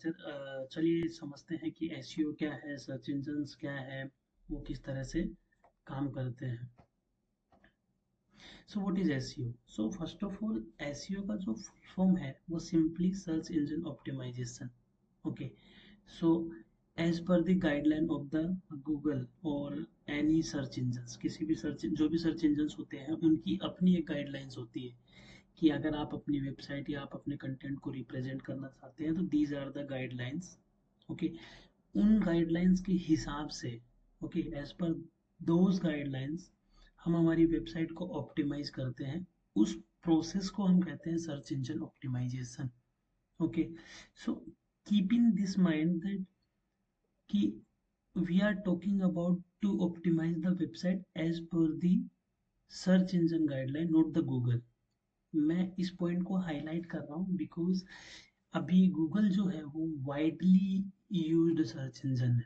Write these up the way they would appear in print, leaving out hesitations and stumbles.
Lecture. चलिए समझते हैं कि एसईओ क्या है, सर्च इंजन्स क्या है, वो किस तरह से काम करते हैं। So what is SEO? So first of all SEO का जो फुल फॉर्म है वो simply search engine optimisation. Okay, so as per the guideline of the Google और एनी सर्च इंजन्स, किसी भी सर्च जो भी सर्च इंजन्स होते हैं उनकी अपनी एक गाइडलाइंस होती है कि अगर आप अपनी वेबसाइट या आप अपने कंटेंट को रिप्रेजेंट करना चाहते हैं तो these are the guidelines. Okay, उन गाइडलाइंस के हिसाब से, okay, as per those guidelines हम हमारी वेबसाइट को ऑप्टिमाइज करते हैं। उस प्रोसेस को हम कहते हैं search engine optimisation. Okay, so keep in this mind that कि we are talking about to optimise the website as per the search engine guideline, not the Google. मैं इस पॉइंट को हाईलाइट कर रहा हूँ बिकॉज अभी गूगल जो है वो वाइडली यूज्ड सर्च इंजन है,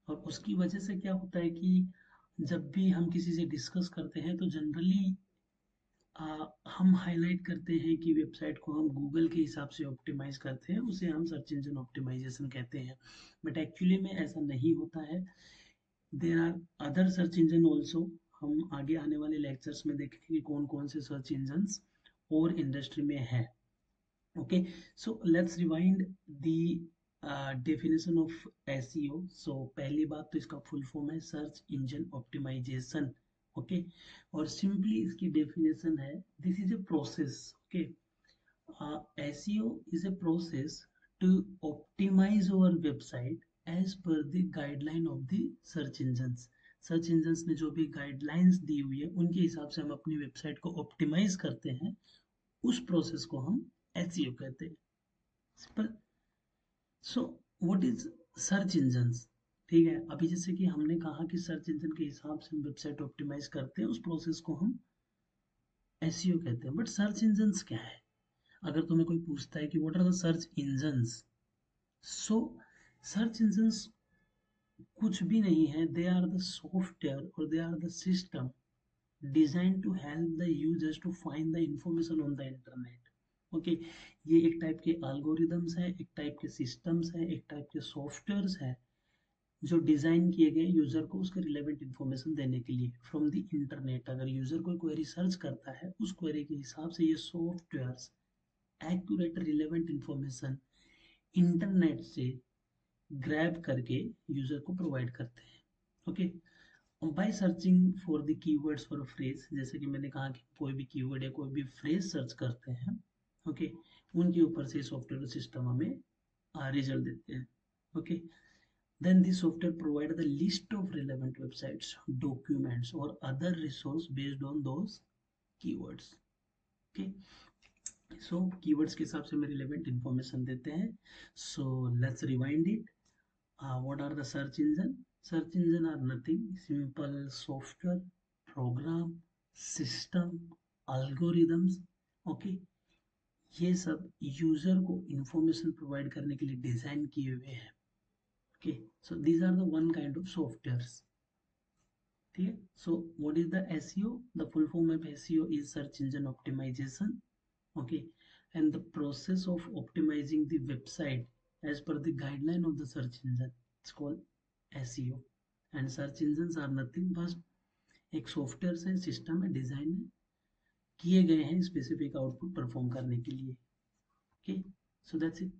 और उसकी वजह से क्या होता है कि जब भी हम किसी से डिस्कस करते हैं तो जनरली हम हाईलाइट करते हैं कि वेबसाइट को हम गूगल के हिसाब से ऑप्टिमाइज करते हैं, उसे हम सर्च इंजन ऑप्टिमाइजेशन कहते हैं। बट एक्चुअली में ऐसा नहीं होता है। There are other search engine also. हम आगे आने वाले लेक्चर्स में देखेंगे कि कौन कौन से सर्च इंजन्स और इंडस्ट्री में है। Okay, so let's rewind the definition of SEO. So पहली बात तो इसका फुल फॉर्म है सर्च इंजन ऑप्टिमाइजेशन। ओके, और सिंपली इसकी डेफिनेशन है this is a process. Okay, SEO is a process to optimize our website as per the guideline of the search engines. Search engines ने जो भी guidelines दी हुई है उनके हिसाब से हम अपनी वेबसाइट को ऑप्टिमाइज करते हैं। उस प्रोसेस को हम एसईओ कहते हैं। Simple. So what is search engines? ठीक है, अभी जैसे कि हमने कहा कि सर्च इंजन के हिसाब से हम वेबसाइट ऑप्टिमाइज करते हैं, उस प्रोसेस को हम एसईओ कहते हैं। बट सर्च इंजन्स क्या है? अगर तुम्हें कोई पूछता है कि what are the search engines, so search engines कुछ भी नहीं है, दे आर द सॉफ्टवेयर और they are the system design to help the users to find the information on the internet. Okay, ये एक टाइप के एल्गोरिदम्स है, एक टाइप के सिस्टम्स है, एक टाइप के सॉफ्टवेयर्स है जो डिजाइन किए गए यूजर को उसके रिलेवेंट इंफॉर्मेशन देने के लिए फ्रॉम द इंटरनेट। अगर यूजर कोई क्वेरी सर्च करता है उस क्वेरी के हिसाब से ये softwares accurate relevant information internet से ग्रैब करके यूजर को प्रोवाइड करते हैं। Okay, by searching for the keywords for phrase, जैसे कि मैंने कहा कि कोई भी कीवर्ड या कोई भी फ्रेज सर्च करते हैं, ओके, उनके ऊपर से सॉफ्टवेयर सिस्टम हमें रिजल्ट देते हैं। Okay, then the software provide the list of relevant websites, documents or other resource based on those keywords. Okay, so keywords के हिसाब से हमें relevant information देते हैं। So let's rewind it. What are the search engine? Search engine are nothing, simple software, program, system, algorithms. Okay, ये सब user को information provide करने के लिए डिजाइन किए हुए हैं। Okay, so these are the one kind of softwares. ठीक है, so what is the SEO? The full form of SEO is search engine optimization. Okay, and the process of optimizing the website as per the guideline of the search engine, it's called SEO. And search engines are nothing but एक software है, system है, design है, किए गए हैं specific output perform करने के लिए। Okay, so that's it.